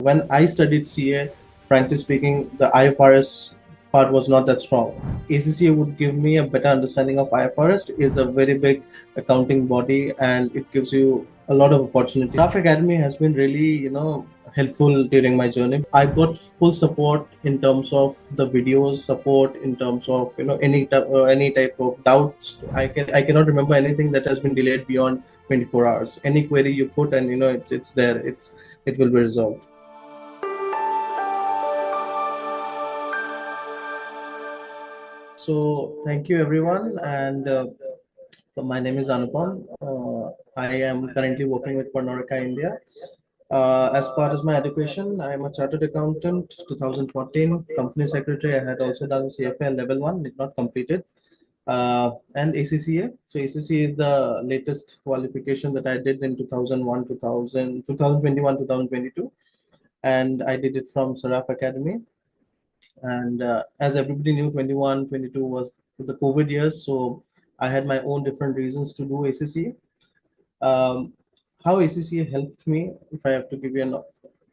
When I studied CA, frankly speaking, the IFRS part was not that strong. ACCA would give me a better understanding of IFRS. Is a very big accounting body and it gives you a lot of opportunity. Saraf Academy has been really, helpful during my journey. I got full support in terms of the videos, support in terms of any type of doubts. I cannot remember anything that has been delayed beyond 24 hours. Any query you put and it's there. It will be resolved. So thank you everyone, and so my name is Anupam. I am currently working with Pernod India. As part of my education, I am a chartered accountant. 2014, company secretary. I had also done CFA level 1, did not complete it, and ACCA. So ACCA is the latest qualification that I did in 2001, 2021, 2022, and I did it from Saraf Academy. And as everybody knew, 21, 22 was the COVID years, so I had my own different reasons to do ACCA. How ACCA helped me, if I have to give you an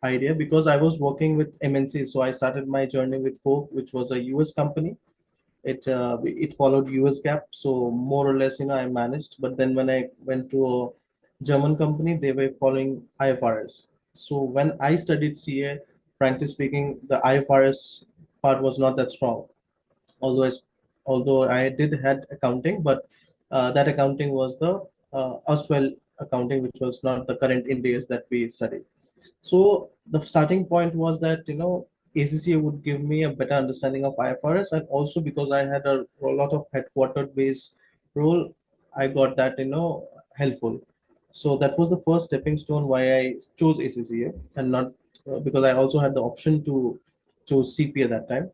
idea, because I was working with MNC, so I started my journey with Coke, which was a US company. It followed US GAAP, so more or less, I managed. But then when I went to a German company, they were following IFRS. So when I studied CA, frankly speaking, the IFRS part was not that strong. Although although I did had accounting, but that accounting was the erstwhile accounting, which was not the current Ind AS that we studied. So the starting point was that ACCA would give me a better understanding of IFRS, and also because I had a lot of headquartered based role, I got that helpful. So that was the first stepping stone why I chose ACCA, and not because I also had the option to choose CP at that time.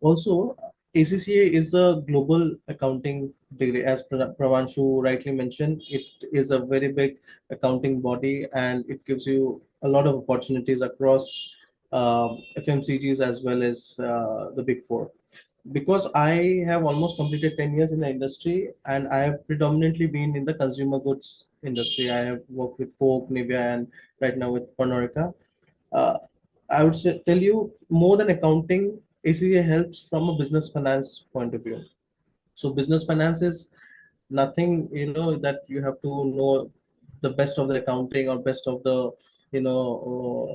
Also, ACCA is a global accounting degree. As Pravanshu rightly mentioned, it is a very big accounting body and it gives you a lot of opportunities across FMCGs as well as the Big Four. Because I have almost completed 10 years in the industry and I have predominantly been in the consumer goods industry. I have worked with Coke, Nivea, and right now with Pernod. uh, I would say, tell you more than accounting, ACA helps from a business finance point of view. So business finance is nothing, that you have to know the best of the accounting or best of the,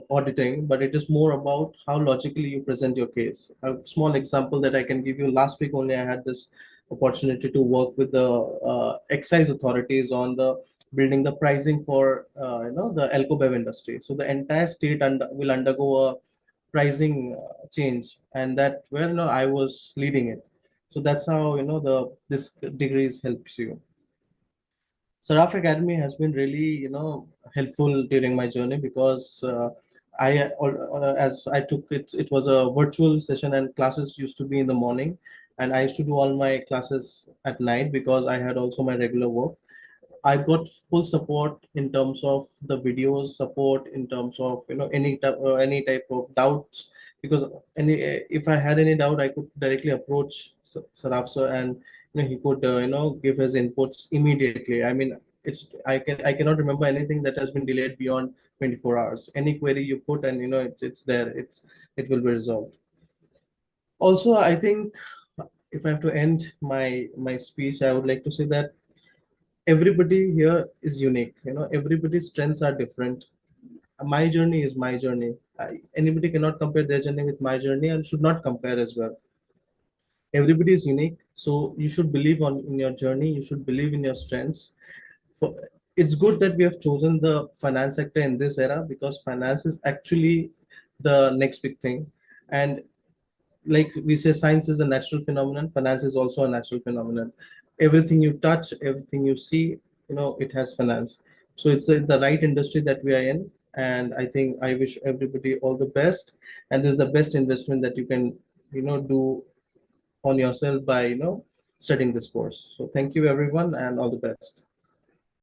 auditing, but it is more about how logically you present your case. A small example that I can give you: last week only, I had this opportunity to work with the excise authorities on the building the pricing for, the alcohol industry. So the entire state will undergo a pricing change, and that where I was leading it. So that's how the this degrees helps you. Saraf Academy has been really helpful during my journey because as I took it, it was a virtual session and classes used to be in the morning, and I used to do all my classes at night because I had also my regular work. I got full support in terms of the videos, support in terms of any type of doubts, because any if I had any doubt, I could directly approach Saraf sir, and he could give his inputs immediately. I mean, I cannot remember anything that has been delayed beyond 24 hours. Any query you put and it's there. It will be resolved. Also, I think if I have to end my speech, I would like to say that everybody here is unique. Everybody's strengths are different. My journey is my journey. Anybody cannot compare their journey with my journey and should not compare as well. Everybody is unique, so you should believe in your journey. You should believe in your strengths. So it's good that we have chosen the finance sector in this era, because finance is actually the next big thing. And like we say, science is a natural phenomenon, finance is also a natural phenomenon. Everything you touch, everything you see, it has finance. So it's the right industry that we are in, and I think I wish everybody all the best. And this is the best investment that you can do on yourself by studying this course. So thank you everyone, and all the best.